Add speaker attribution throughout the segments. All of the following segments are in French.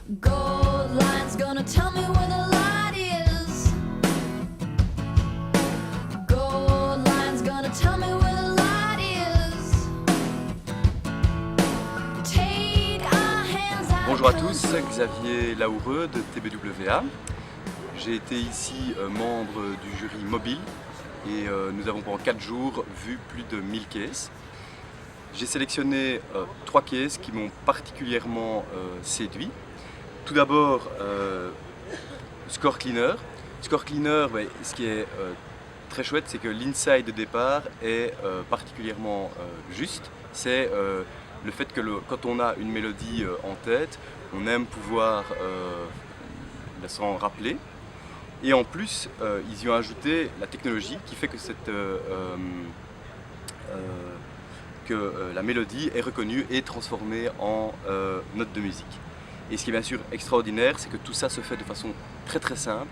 Speaker 1: Gold line's gonna tell me where the light is. Gold line's gonna tell me where the light is. Take our hands out.
Speaker 2: Bonjour à tous, Xavier Laoureux de TBWA. J'ai été ici membre du jury mobile et nous avons pendant 4 jours vu plus de 1000 cases. J'ai sélectionné 3 cases qui m'ont particulièrement séduit. Tout d'abord, Score Cleaner. Score Cleaner, ce qui est très chouette, c'est que l'inside de départ est particulièrement juste. C'est le fait que quand on a une mélodie en tête, on aime pouvoir s'en rappeler. Et en plus, ils y ont ajouté la technologie qui fait que la mélodie est reconnue et transformée en note de musique. Et ce qui est bien sûr extraordinaire, c'est que tout ça se fait de façon très très simple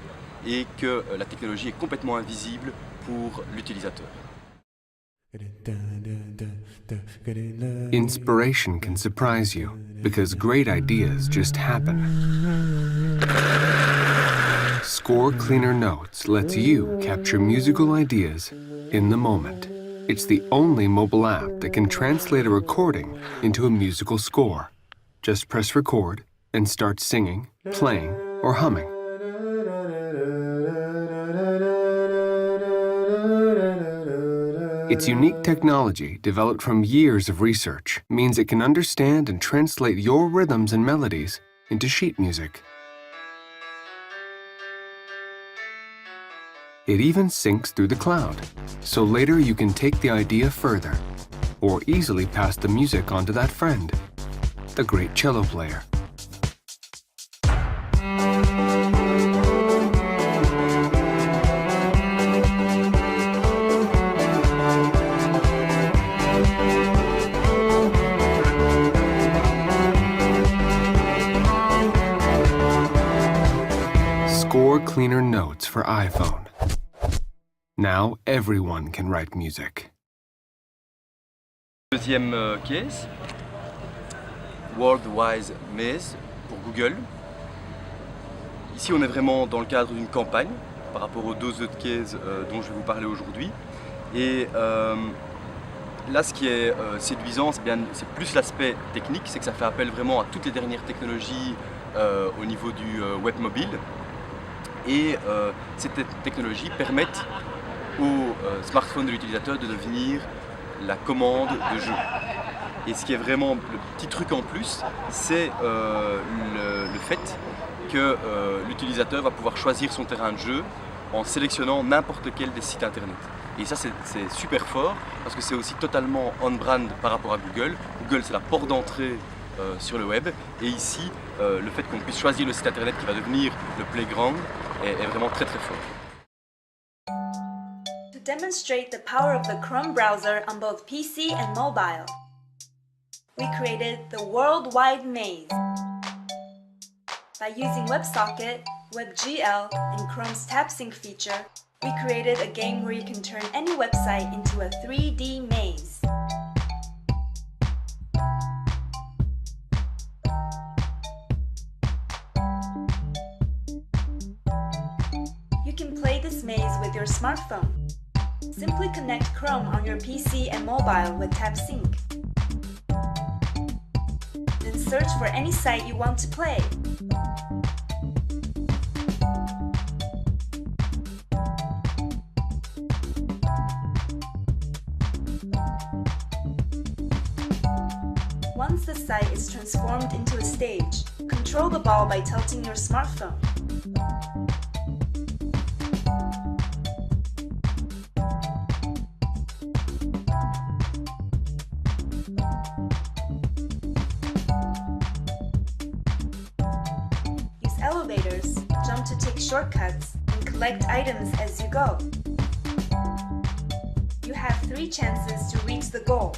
Speaker 2: et que la technologie est complètement invisible pour l'utilisateur.
Speaker 3: Inspiration can surprise you because great ideas just happen. Score Cleaner Notes lets you capture musical ideas in the moment. It's the only mobile app that can translate a recording into a musical score. Just press record and start singing, playing, or humming. Its unique technology, developed from years of research, means it can understand and translate your rhythms and melodies into sheet music. It even syncs through the cloud, so later you can take the idea further, or easily pass the music on to that friend, the great cello player. Score Cleaner Notes for iPhone. Now everyone can write music.
Speaker 2: Deuxième case, Worldwide Maze pour Google. Ici on est vraiment dans le cadre d'une campagne par rapport aux 2 autres cases dont je vais vous parler aujourd'hui. Et là ce qui est séduisant, c'est plus l'aspect technique, c'est que ça fait appel vraiment à toutes les dernières technologies au niveau du web mobile. Et ces technologies permettent au smartphone de l'utilisateur de devenir la commande de jeu. Et ce qui est vraiment le petit truc en plus, c'est le fait que l'utilisateur va pouvoir choisir son terrain de jeu en sélectionnant n'importe lequel des sites internet. Et ça c'est super fort parce que c'est aussi totalement on-brand par rapport à Google. Google c'est la porte d'entrée sur le web et ici le fait qu'on puisse choisir le site internet qui va devenir le playground est vraiment très très fort.
Speaker 4: To demonstrate the power of the Chrome browser on both PC and mobile, we created the Worldwide Maze. By using WebSocket, WebGL, and Chrome's TabSync feature, we created a game where you can turn any website into a 3D maze. You can play this maze with your smartphone. Simply connect Chrome on your PC and mobile with TabSync. Then search for any site you want to play. Once the site is transformed into a stage, control the ball by tilting your smartphone. Use elevators, jump to take shortcuts, and collect items as you go. You have 3 chances to reach the goal.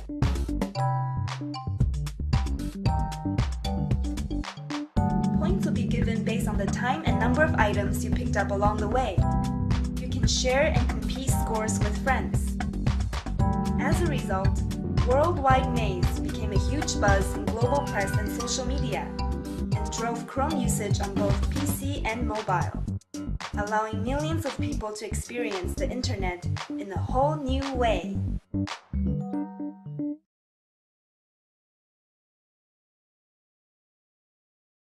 Speaker 4: Points will be given based on the time and number of items you picked up along the way. You can share and compete scores with friends. As a result, Worldwide Maze became a huge buzz in global press and social media, and drove Chrome usage on both PC and mobile, allowing millions of people to experience the internet in a whole new way.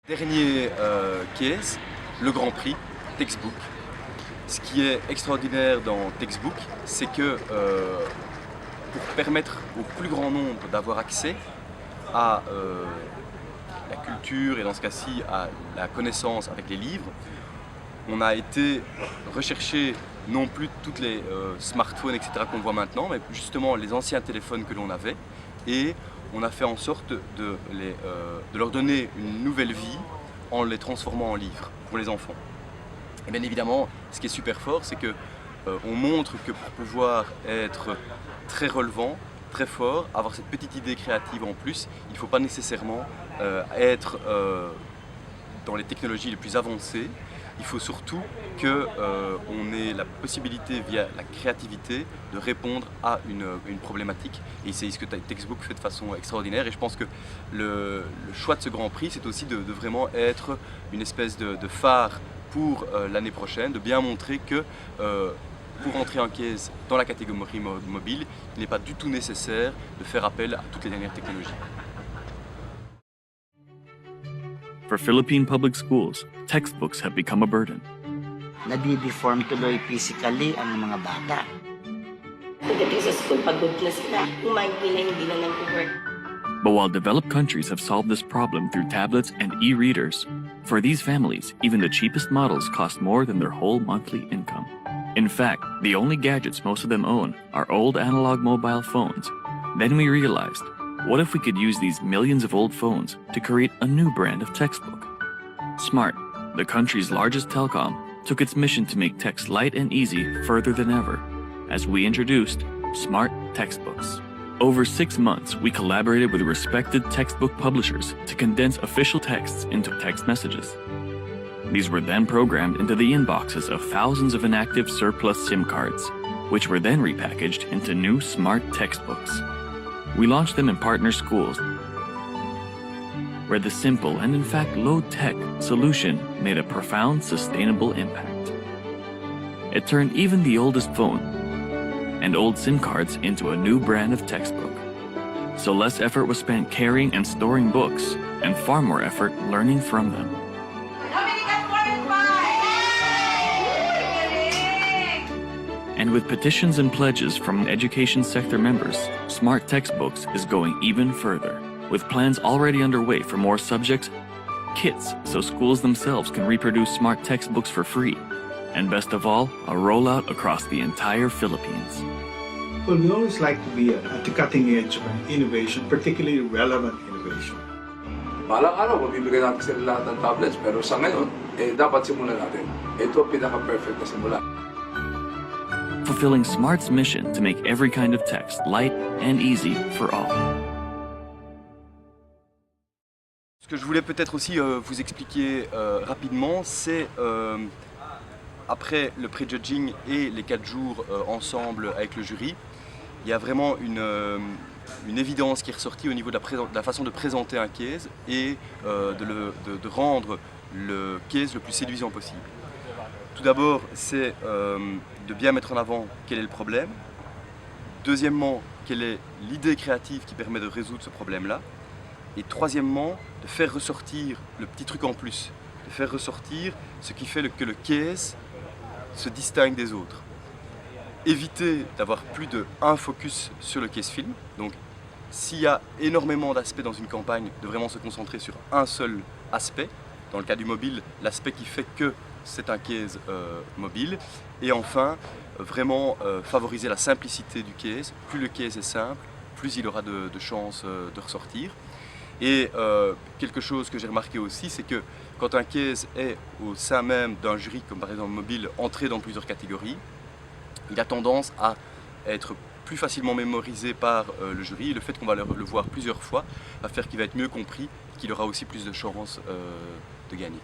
Speaker 2: Dernier case, le Grand Prix, Textbook. Ce qui est extraordinaire dans Textbook, c'est que pour permettre au plus grand nombre d'avoir accès à la culture et dans ce cas-ci à la connaissance avec les livres, on a été rechercher non plus toutes les smartphones, etc. qu'on voit maintenant, mais justement les anciens téléphones que l'on avait, et on a fait en sorte de leur donner une nouvelle vie en les transformant en livres pour les enfants. Et bien évidemment, ce qui est super fort, c'est que on montre que pour pouvoir être très relevant, très fort, avoir cette petite idée créative en plus, il ne faut pas nécessairement être dans les technologies les plus avancées. Il faut surtout qu'on ait la possibilité, via la créativité, de répondre à une problématique. Et c'est ce que Textbook fait de façon extraordinaire. Et je pense que le choix de ce Grand Prix, c'est aussi de vraiment être une espèce de phare pour l'année prochaine, de bien montrer que pour entrer en case dans la catégorie mobile, il n'est pas du tout nécessaire de faire appel à toutes les dernières technologies.
Speaker 5: For Philippine public schools, textbooks have become a burden.
Speaker 6: Nadideform tuloy physically ang mga bata.
Speaker 7: Pagdating sa school, pagod na sila. Kumain nila, hindi na nag-work.
Speaker 5: But while developed countries have solved this problem through tablets and e-readers, for these families, even the cheapest models cost more than their whole monthly income. In fact, the only gadgets most of them own are old analog mobile phones. Then we realized, what if we could use these millions of old phones to create a new brand of textbook? Smart, the country's largest telecom, took its mission to make text light and easy further than ever, as we introduced Smart Textbooks. Over 6 months, we collaborated with respected textbook publishers to condense official texts into text messages. These were then programmed into the inboxes of thousands of inactive surplus SIM cards, which were then repackaged into new smart textbooks. We launched them in partner schools, where the simple and in fact low-tech solution made a profound sustainable impact. It turned even the oldest phone and old SIM cards into a new brand of textbook. So less effort was spent carrying and storing books, and far more effort learning from them. And with petitions and pledges from education sector members, Smart Textbooks is going even further, with plans already underway for more subjects, kits so schools themselves can reproduce smart textbooks for free, and best of all, a rollout across the entire Philippines.
Speaker 8: Well, we always like to be at the cutting edge of an innovation, particularly relevant innovation.
Speaker 9: Balang araw, mabibigay natin sila lahat ng tablets, pero sa ngayon, dapat simulan natin. Ito ang pinaka-perfect na simula.
Speaker 5: Fulfilling Smart's mission to make every kind of text light and easy for all.
Speaker 2: Ce que je voulais peut-être aussi vous expliquer rapidement, c'est après le pré-judging et les 4 jours ensemble avec le jury, il y a vraiment une évidence qui est ressortie au niveau de la façon de présenter un case et de rendre le case le plus séduisant possible. Tout d'abord, c'est de bien mettre en avant quel est le problème. Deuxièmement, quelle est l'idée créative qui permet de résoudre ce problème-là. Et troisièmement, de faire ressortir le petit truc en plus, de faire ressortir ce qui fait que le case se distingue des autres. Éviter d'avoir plus d'un focus sur le case film. Donc, s'il y a énormément d'aspects dans une campagne, de vraiment se concentrer sur un seul aspect. Dans le cas du mobile, l'aspect qui fait que c'est un case mobile. Et enfin, vraiment favoriser la simplicité du case. Plus le case est simple, plus il aura de chances de ressortir. Et quelque chose que j'ai remarqué aussi, c'est que quand un case est au sein même d'un jury, comme par exemple mobile, entré dans plusieurs catégories, il a tendance à être plus facilement mémorisé par le jury. Le fait qu'on va le voir plusieurs fois va faire qu'il va être mieux compris et qu'il aura aussi plus de chances de gagner.